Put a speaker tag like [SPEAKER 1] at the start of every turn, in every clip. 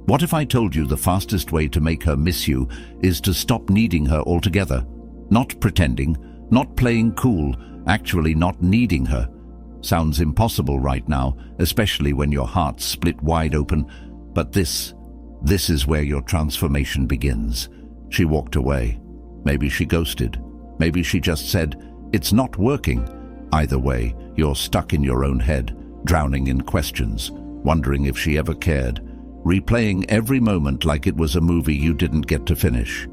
[SPEAKER 1] What if I told you the fastest way to make her miss you is to stop needing her altogether? Not pretending, not playing cool, actually not needing her. Sounds impossible right now, especially when your heart's split wide open, but this is where your transformation begins. She walked away. Maybe she ghosted. Maybe she just said, "It's not working." Either way, you're stuck in your own head, drowning in questions, wondering if she ever cared, replaying every moment like it was a movie you didn't get to finish.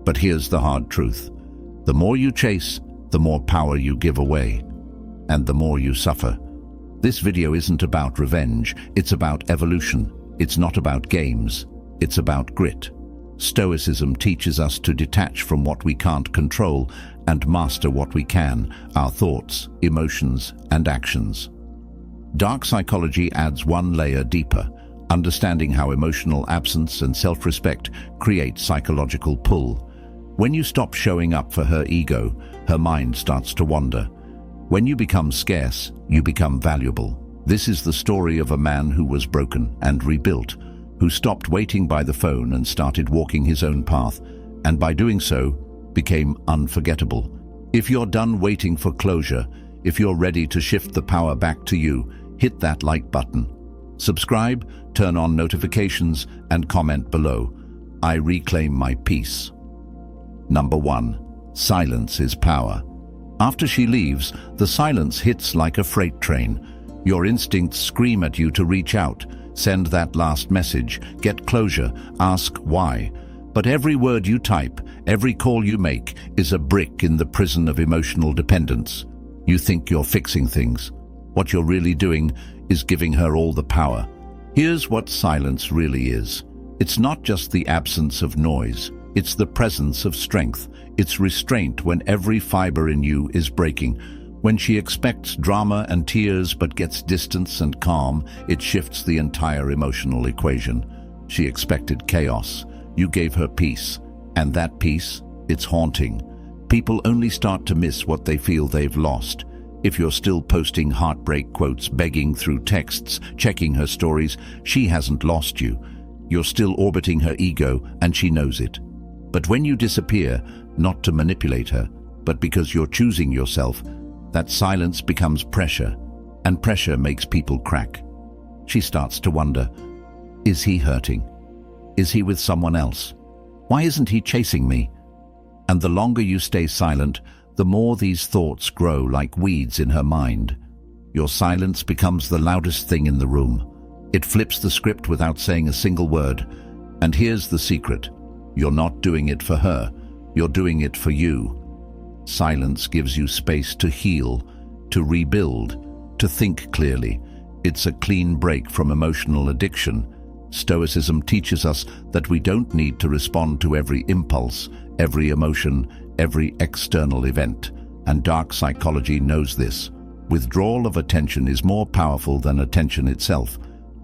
[SPEAKER 1] But here's the hard truth. The more you chase, the more power you give away, and the more you suffer. This video isn't about revenge, it's about evolution. It's not about games, it's about grit. Stoicism teaches us to detach from what we can't control and master what we can, our thoughts, emotions, and actions. Dark psychology adds one layer deeper, understanding how emotional absence and self-respect create psychological pull. When you stop showing up for her ego, her mind starts to wander. When you become scarce, you become valuable. This is the story of a man who was broken and rebuilt, who stopped waiting by the phone and started walking his own path, and by doing so, became unforgettable. If you're done waiting for closure, if you're ready to shift the power back to you, hit that like button. Subscribe, turn on notifications, and comment below. I reclaim my peace. Number 1. Silence is power. After she leaves, the silence hits like a freight train. Your instincts scream at you to reach out, send that last message, get closure, ask why. But every word you type, every call you make, is a brick in the prison of emotional dependence. You think you're fixing things. What you're really doing is giving her all the power. Here's what silence really is. It's not just the absence of noise. It's the presence of strength. It's restraint when every fiber in you is breaking. When she expects drama and tears but gets distance and calm, it shifts the entire emotional equation. She expected chaos. You gave her peace. And that peace, it's haunting. People only start to miss what they feel they've lost. If you're still posting heartbreak quotes, begging through texts, checking her stories, she hasn't lost you. You're still orbiting her ego, and she knows it. But when you disappear, not to manipulate her, but because you're choosing yourself, that silence becomes pressure, and pressure makes people crack. She starts to wonder, is he hurting? Is he with someone else? Why isn't he chasing me? And the longer you stay silent, the more these thoughts grow like weeds in her mind. Your silence becomes the loudest thing in the room. It flips the script without saying a single word. And here's the secret. You're not doing it for her. You're doing it for you. Silence gives you space to heal, to rebuild, to think clearly. It's a clean break from emotional addiction. Stoicism teaches us that we don't need to respond to every impulse, every emotion, every external event. And dark psychology knows this. Withdrawal of attention is more powerful than attention itself.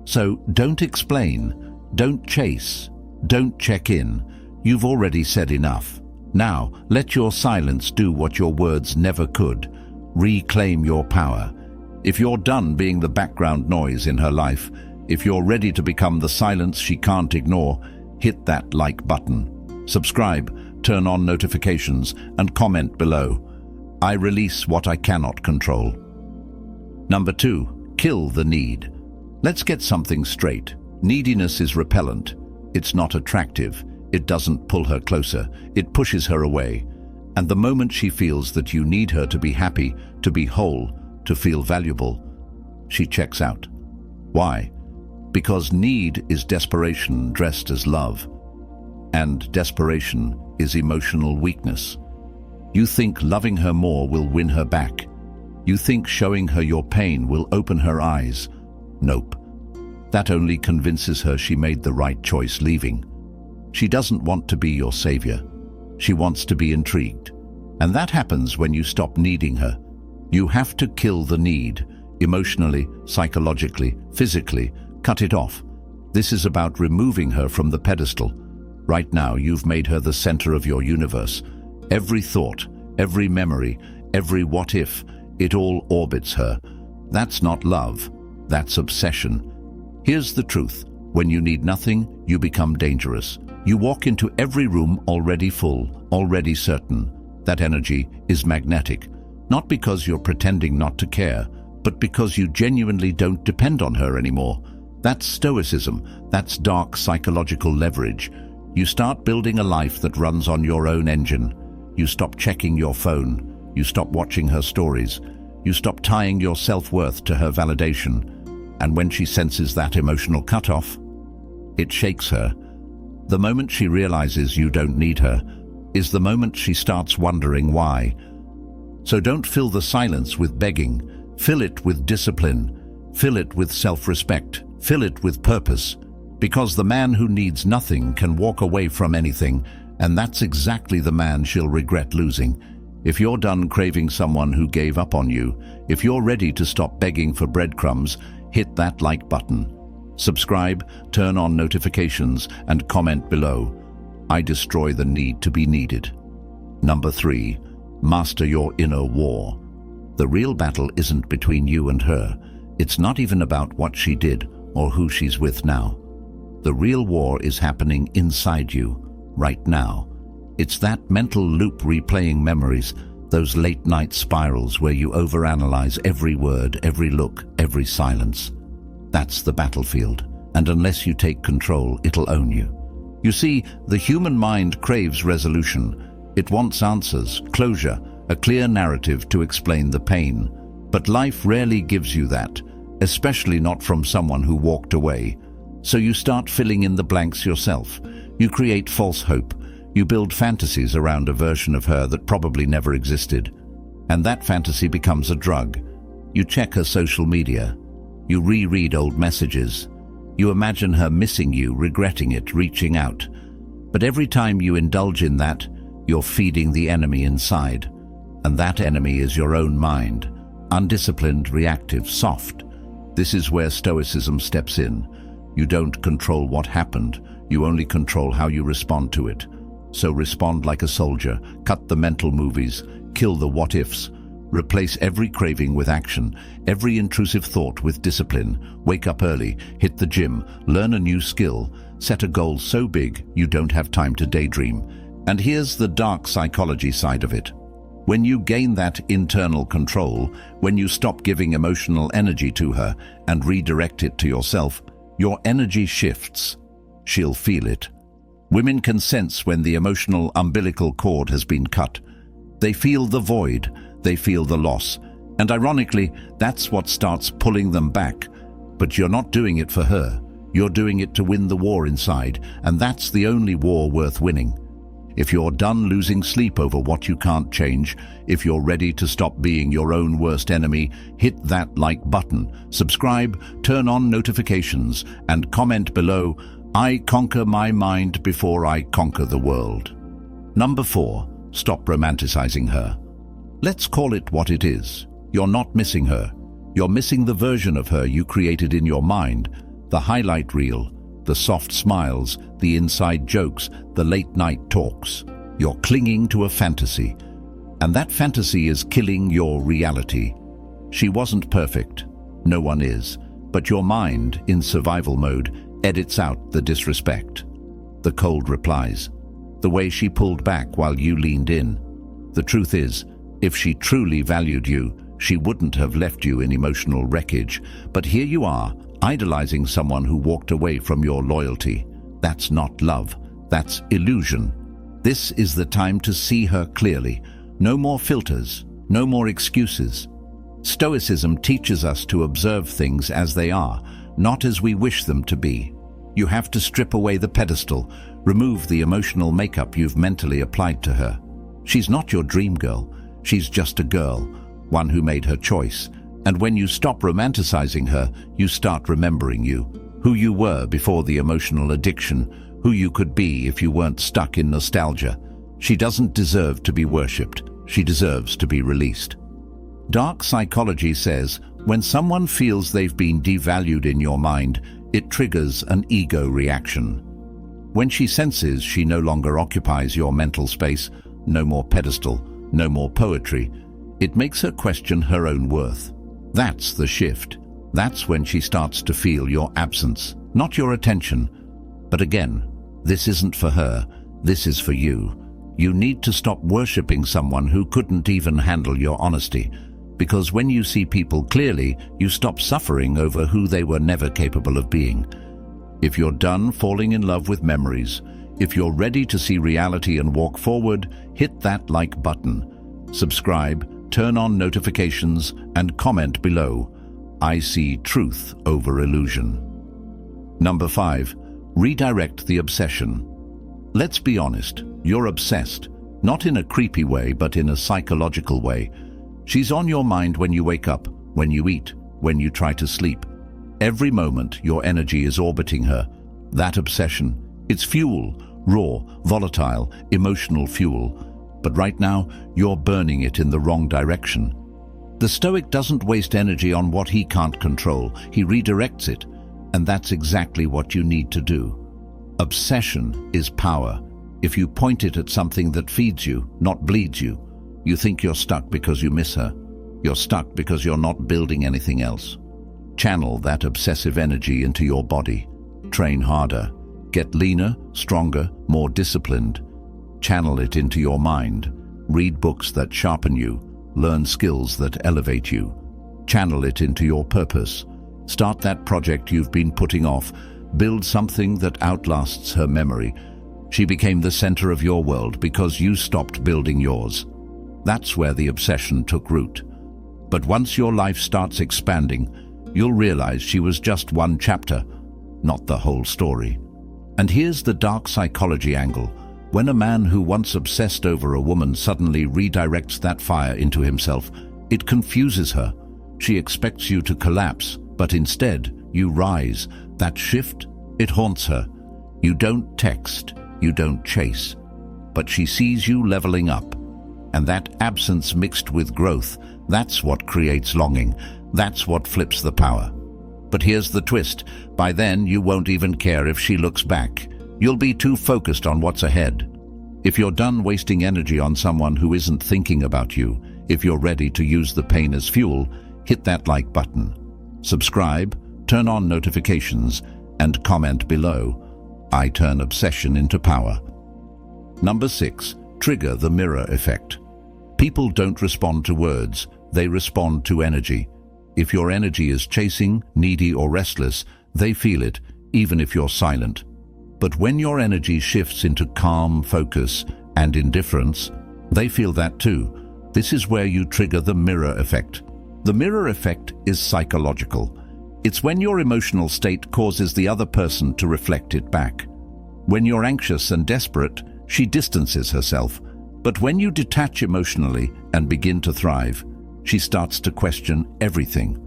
[SPEAKER 1] So don't explain, don't chase, don't check in. You've already said enough. Now, let your silence do what your words never could. Reclaim your power. If you're done being the background noise in her life, if you're ready to become the silence she can't ignore, hit that like button. Subscribe, turn on notifications, and comment below. I release what I cannot control. Number 2, kill the need. Let's get something straight. Neediness is repellent. It's not attractive. It doesn't pull her closer. It pushes her away. And the moment she feels that you need her to be happy, to be whole, to feel valuable, she checks out. Why? Because need is desperation dressed as love. And desperation is emotional weakness. You think loving her more will win her back. You think showing her your pain will open her eyes. Nope. That only convinces her she made the right choice leaving. She doesn't want to be your savior. She wants to be intrigued. And that happens when you stop needing her. You have to kill the need, emotionally, psychologically, physically. Cut it off. This is about removing her from the pedestal. Right now, you've made her the center of your universe. Every thought, every memory, every what if, it all orbits her. That's not love. That's obsession. Here's the truth. When you need nothing, you become dangerous. You walk into every room already full, already certain. That energy is magnetic, not because you're pretending not to care, but because you genuinely don't depend on her anymore. That's stoicism. That's dark psychological leverage. You start building a life that runs on your own engine. You stop checking your phone. You stop watching her stories. You stop tying your self-worth to her validation. And when she senses that emotional cutoff, it shakes her. The moment she realizes you don't need her is the moment she starts wondering why. So don't fill the silence with begging. Fill it with discipline. Fill it with self-respect. Fill it with purpose. Because the man who needs nothing can walk away from anything, and that's exactly the man she'll regret losing. If you're done craving someone who gave up on you, if you're ready to stop begging for breadcrumbs, hit that like button. Subscribe, turn on notifications, and comment below. I destroy the need to be needed. Number 3, master your inner war. The real battle isn't between you and her. It's not even about what she did or who she's with now. The real war is happening inside you, right now. It's that mental loop replaying memories, those late-night spirals where you overanalyze every word, every look, every silence. That's the battlefield, and unless you take control, it'll own you. You see, the human mind craves resolution. It wants answers, closure, a clear narrative to explain the pain. But life rarely gives you that, especially not from someone who walked away. So you start filling in the blanks yourself. You create false hope. You build fantasies around a version of her that probably never existed. And that fantasy becomes a drug. You check her social media. You reread old messages. You imagine her missing you, regretting it, reaching out. But every time you indulge in that, you're feeding the enemy inside. And that enemy is your own mind. Undisciplined, reactive, soft. This is where Stoicism steps in. You don't control what happened. You only control how you respond to it. So respond like a soldier. Cut the mental movies. Kill the what-ifs. Replace every craving with action, every intrusive thought with discipline. Wake up early, hit the gym, learn a new skill, set a goal so big you don't have time to daydream. And here's the dark psychology side of it. When you gain that internal control, when you stop giving emotional energy to her and redirect it to yourself, your energy shifts. She'll feel it. Women can sense when the emotional umbilical cord has been cut. They feel the void. They feel the loss. And ironically, that's what starts pulling them back. But you're not doing it for her. You're doing it to win the war inside, and that's the only war worth winning. If you're done losing sleep over what you can't change, if you're ready to stop being your own worst enemy, hit that like button, subscribe, turn on notifications, and comment below, I conquer my mind before I conquer the world. Number 4, stop romanticizing her. Let's call it what it is. You're not missing her. You're missing the version of her you created in your mind, the highlight reel, the soft smiles, the inside jokes, the late-night talks. You're clinging to a fantasy, and that fantasy is killing your reality. She wasn't perfect. No one is. But your mind, in survival mode, edits out the disrespect, the cold replies, the way she pulled back while you leaned in. The truth is, if she truly valued you, she wouldn't have left you in emotional wreckage. But here you are, idolizing someone who walked away from your loyalty. That's not love. That's illusion. This is the time to see her clearly. No more filters. No more excuses. Stoicism teaches us to observe things as they are, not as we wish them to be. You have to strip away the pedestal, remove the emotional makeup you've mentally applied to her. She's not your dream girl. She's just a girl, one who made her choice. And when you stop romanticizing her, you start remembering you, who you were before the emotional addiction, who you could be if you weren't stuck in nostalgia. She doesn't deserve to be worshipped. She deserves to be released. Dark psychology says, when someone feels they've been devalued in your mind, it triggers an ego reaction. When she senses she no longer occupies your mental space, no more pedestal, no more poetry, it makes her question her own worth. That's the shift. That's when she starts to feel your absence. not your attention. But again, this isn't for her, this is for you. You need to stop worshipping someone who couldn't even handle your honesty, because when you see people clearly, you stop suffering over who they were never capable of being. If you're done falling in love with memories, if you're ready to see reality and walk forward, hit that like button. Subscribe, turn on notifications, and comment below. I see truth over illusion. Number 5. Redirect the obsession. Let's be honest, you're obsessed, not in a creepy way, but in a psychological way. She's on your mind when you wake up, when you eat, when you try to sleep. Every moment, your energy is orbiting her. That obsession, it's fuel, raw, volatile, emotional fuel. But right now, you're burning it in the wrong direction. The Stoic doesn't waste energy on what he can't control. He redirects it, and that's exactly what you need to do. Obsession is power. If you point it at something that feeds you, not bleeds you, you think you're stuck because you miss her. You're stuck because you're not building anything else. Channel that obsessive energy into your body. Train harder. Get leaner, stronger, more disciplined. Channel it into your mind. Read books that sharpen you. Learn skills that elevate you. Channel it into your purpose. Start that project you've been putting off. Build something that outlasts her memory. She became the center of your world because you stopped building yours. That's where the obsession took root. But once your life starts expanding, you'll realize she was just one chapter, not the whole story. And here's the dark psychology angle. When a man who once obsessed over a woman suddenly redirects that fire into himself, it confuses her. She expects you to collapse, but instead, you rise. That shift, it haunts her. You don't text, you don't chase, but she sees you leveling up. And that absence mixed with growth, that's what creates longing. That's what flips the power. But here's the twist. By then, you won't even care if she looks back. You'll be too focused on what's ahead. If you're done wasting energy on someone who isn't thinking about you, if you're ready to use the pain as fuel, hit that like button. Subscribe, turn on notifications, and comment below. I turn obsession into power. Number 6. Trigger the mirror effect. People don't respond to words, they respond to energy. If your energy is chasing, needy, or restless, they feel it, even if you're silent. But when your energy shifts into calm, focus, and indifference, they feel that too. This is where you trigger the mirror effect. The mirror effect is psychological. It's when your emotional state causes the other person to reflect it back. When you're anxious and desperate, she distances herself. But when you detach emotionally and begin to thrive, she starts to question everything.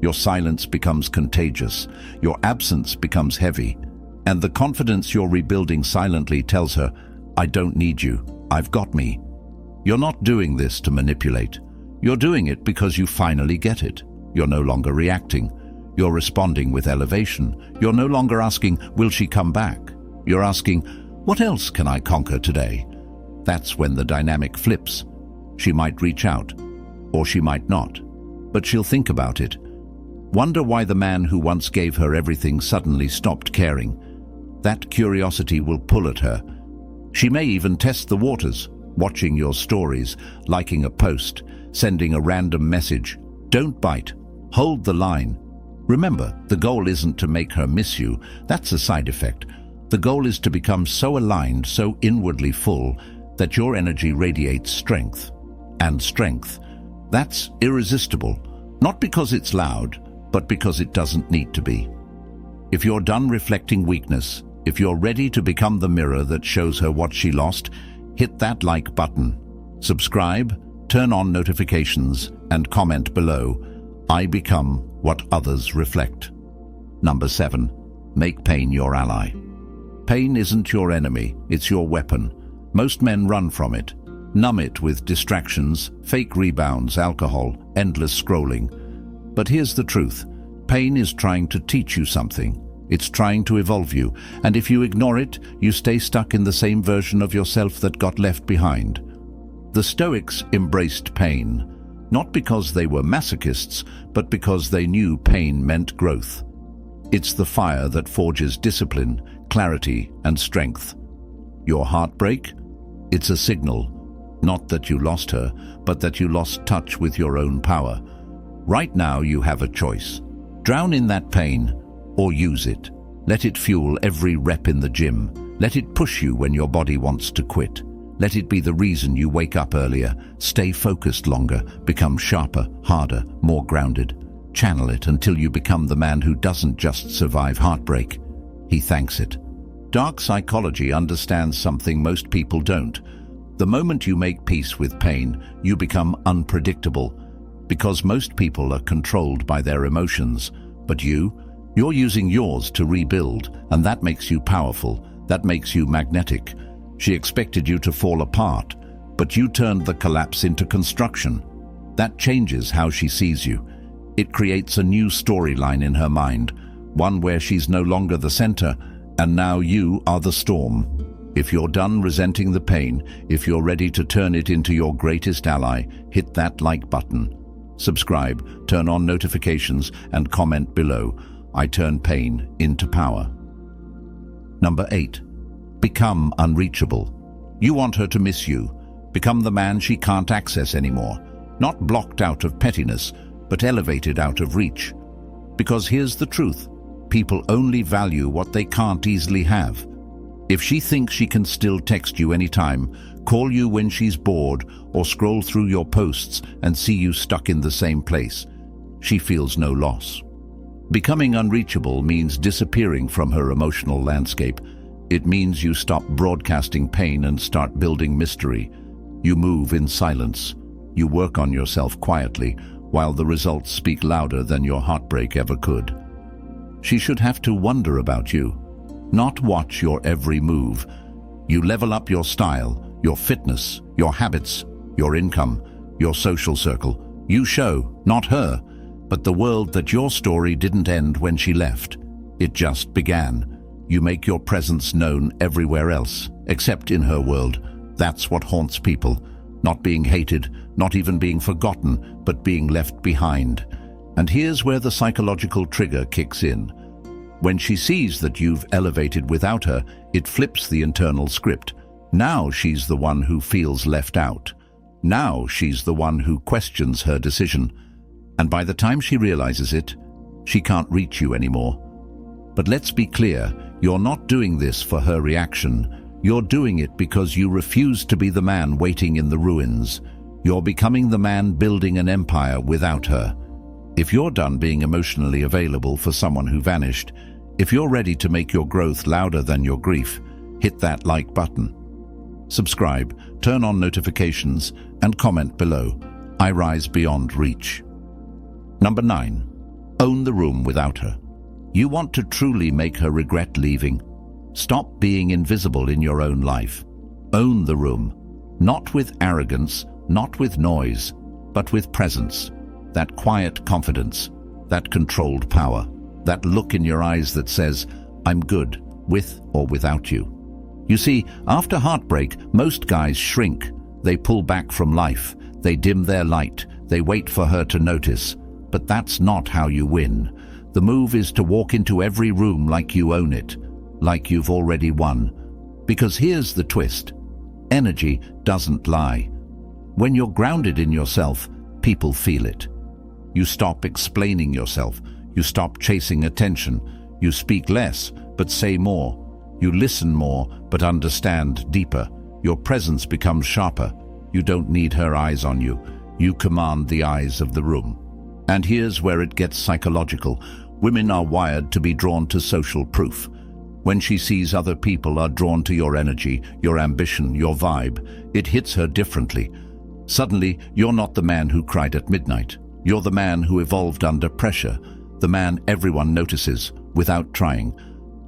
[SPEAKER 1] Your silence becomes contagious. Your absence becomes heavy. And the confidence you're rebuilding silently tells her, I don't need you. I've got me. You're not doing this to manipulate. You're doing it because you finally get it. You're no longer reacting. You're responding with elevation. You're no longer asking, will she come back? You're asking, what else can I conquer today? That's when the dynamic flips. She might reach out, or she might not, but she'll think about it. Wonder why the man who once gave her everything suddenly stopped caring. That curiosity will pull at her. She may even test the waters, watching your stories, liking a post, sending a random message. Don't bite. Hold the line. Remember, the goal isn't to make her miss you. That's a side effect. The goal is to become so aligned, so inwardly full, that your energy radiates strength. And strength, that's irresistible. Not because it's loud, but because it doesn't need to be. If you're done reflecting weakness, if you're ready to become the mirror that shows her what she lost, hit that like button. Subscribe, turn on notifications, and comment below. I become what others reflect. Number 7. Make pain your ally. Pain isn't your enemy, it's your weapon. Most men run from it. Numb it with distractions, fake rebounds, alcohol, endless scrolling. But here's the truth. Pain is trying to teach you something. It's trying to evolve you, and if you ignore it, you stay stuck in the same version of yourself that got left behind. The Stoics embraced pain, not because they were masochists, but because they knew pain meant growth. It's the fire that forges discipline, clarity, and strength. Your heartbreak? It's a signal, not that you lost her, but that you lost touch with your own power. Right now you have a choice. Drown in that pain, or use it. Let it fuel every rep in the gym. Let it push you when your body wants to quit. Let it be the reason you wake up earlier, stay focused longer, become sharper, harder, more grounded. Channel it until you become the man who doesn't just survive heartbreak. He thanks it. Dark psychology understands something most people don't. The moment you make peace with pain, you become unpredictable. Because most people are controlled by their emotions. But you're using yours to rebuild, and that makes you powerful. That makes you magnetic. She expected you to fall apart, but you turned the collapse into construction. That changes how she sees you. It creates a new storyline in her mind, one where she's no longer the center, and now you are the storm. If you're done resenting the pain, if you're ready to turn it into your greatest ally, hit that like button. Subscribe, turn on notifications, and comment below. I turn pain into power. Number 8. Become unreachable. You want her to miss you. Become the man she can't access anymore. Not blocked out of pettiness, but elevated out of reach. Because here's the truth. People only value what they can't easily have. If she thinks she can still text you anytime, call you when she's bored, or scroll through your posts and see you stuck in the same place, she feels no loss. Becoming unreachable means disappearing from her emotional landscape. It means you stop broadcasting pain and start building mystery. You move in silence. You work on yourself quietly, while the results speak louder than your heartbreak ever could. She should have to wonder about you, not watch your every move. You level up your style, your fitness, your habits, your income, your social circle. You show, not her, but the world, that your story didn't end when she left. It just began. You make your presence known everywhere else, except in her world. That's what haunts people. Not being hated, not even being forgotten, but being left behind. And here's where the psychological trigger kicks in. When she sees that you've elevated without her, it flips the internal script. Now she's the one who feels left out. Now she's the one who questions her decision. And by the time she realizes it, she can't reach you anymore. But let's be clear, you're not doing this for her reaction. You're doing it because you refuse to be the man waiting in the ruins. You're becoming the man building an empire without her. If you're done being emotionally available for someone who vanished, if you're ready to make your growth louder than your grief, hit that like button. Subscribe, turn on notifications, and comment below. I rise beyond reach. Number 9. Own the room without her. You want to truly make her regret leaving? Stop being invisible in your own life. Own the room. Not with arrogance, not with noise, but with presence. That quiet confidence, that controlled power, that look in your eyes that says, I'm good, with or without you. You see, after heartbreak, most guys shrink. They pull back from life. They dim their light. They wait for her to notice. But that's not how you win. The move is to walk into every room like you own it, like you've already won. Because here's the twist. Energy doesn't lie. When you're grounded in yourself, people feel it. You stop explaining yourself. You stop chasing attention. You speak less, but say more. You listen more, but understand deeper. Your presence becomes sharper. You don't need her eyes on you. You command the eyes of the room. And here's where it gets psychological. Women are wired to be drawn to social proof. When she sees other people are drawn to your energy, your ambition, your vibe, it hits her differently. Suddenly, you're not the man who cried at midnight. You're the man who evolved under pressure, the man everyone notices without trying.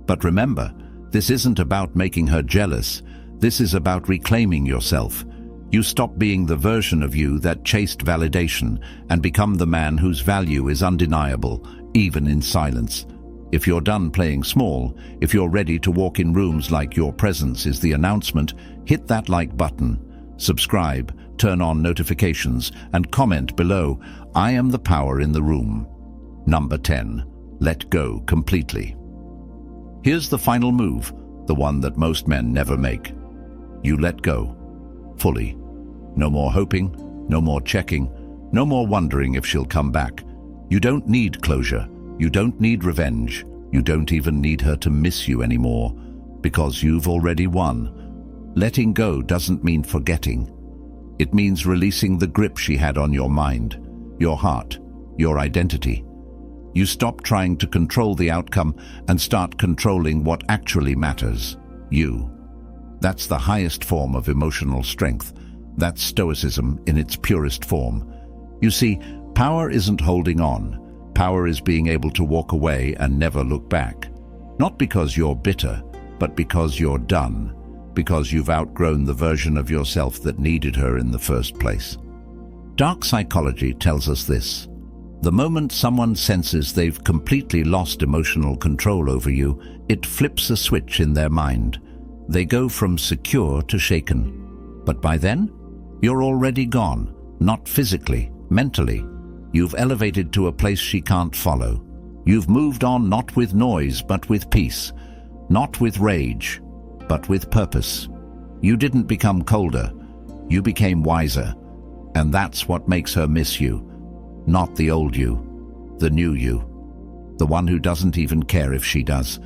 [SPEAKER 1] But remember, this isn't about making her jealous. This is about reclaiming yourself. You stop being the version of you that chased validation and become the man whose value is undeniable, even in silence. If you're done playing small, if you're ready to walk in rooms like your presence is the announcement, hit that like button, subscribe, turn on notifications, and comment below, I am the power in the room. Number 10. Let go completely. Here's the final move, the one that most men never make. You let go. Fully. No more hoping, no more checking, no more wondering if she'll come back. You don't need closure. You don't need revenge. You don't even need her to miss you anymore, because you've already won. Letting go doesn't mean forgetting. It means releasing the grip she had on your mind, your heart, your identity. You stop trying to control the outcome and start controlling what actually matters, you. That's the highest form of emotional strength. That's Stoicism in its purest form. You see, power isn't holding on. Power is being able to walk away and never look back. Not because you're bitter, but because you're done. Because you've outgrown the version of yourself that needed her in the first place. Dark psychology tells us this. The moment someone senses they've completely lost emotional control over you, it flips a switch in their mind. They go from secure to shaken. But by then, you're already gone. Not physically, mentally. You've elevated to a place she can't follow. You've moved on not with noise, but with peace. Not with rage, but with purpose. You didn't become colder. You became wiser. And that's what makes her miss you. Not the old you, the new you. The one who doesn't even care if she does.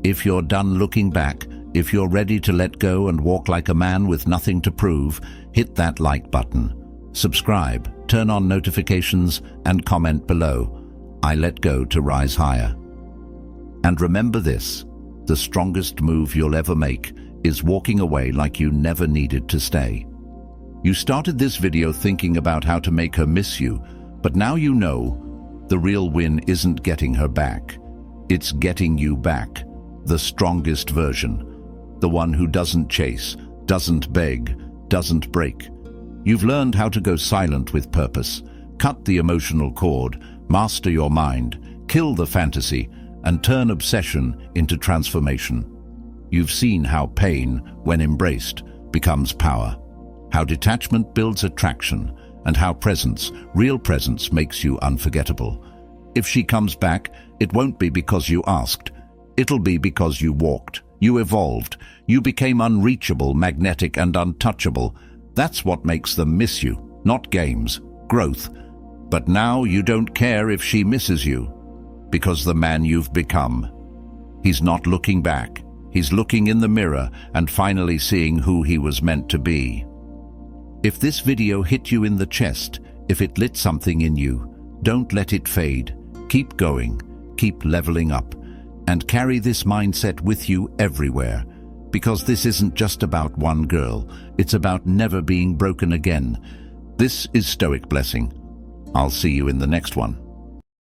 [SPEAKER 1] If you're done looking back, if you're ready to let go and walk like a man with nothing to prove, hit that like button. Subscribe, turn on notifications, and comment below. I let go to rise higher. And remember this, the strongest move you'll ever make is walking away like you never needed to stay. You started this video thinking about how to make her miss you, but now you know the real win isn't getting her back. It's getting you back, the strongest version, the one who doesn't chase, doesn't beg, doesn't break. You've learned how to go silent with purpose, cut the emotional cord, master your mind, kill the fantasy, and turn obsession into transformation. You've seen how pain, when embraced, becomes power, how detachment builds attraction, and how presence, real presence, makes you unforgettable. If she comes back, it won't be because you asked. It'll be because you walked, you evolved, you became unreachable, magnetic, and untouchable. That's what makes them miss you, not games, growth. But now you don't care if she misses you, because the man you've become. He's not looking back. He's looking in the mirror and finally seeing who he was meant to be. If this video hit you in the chest, if it lit something in you, don't let it fade. Keep going, keep leveling up, and carry this mindset with you everywhere. Because this isn't just about one girl, it's about never being broken again. This is Stoic Blessing. I'll see you in the next one.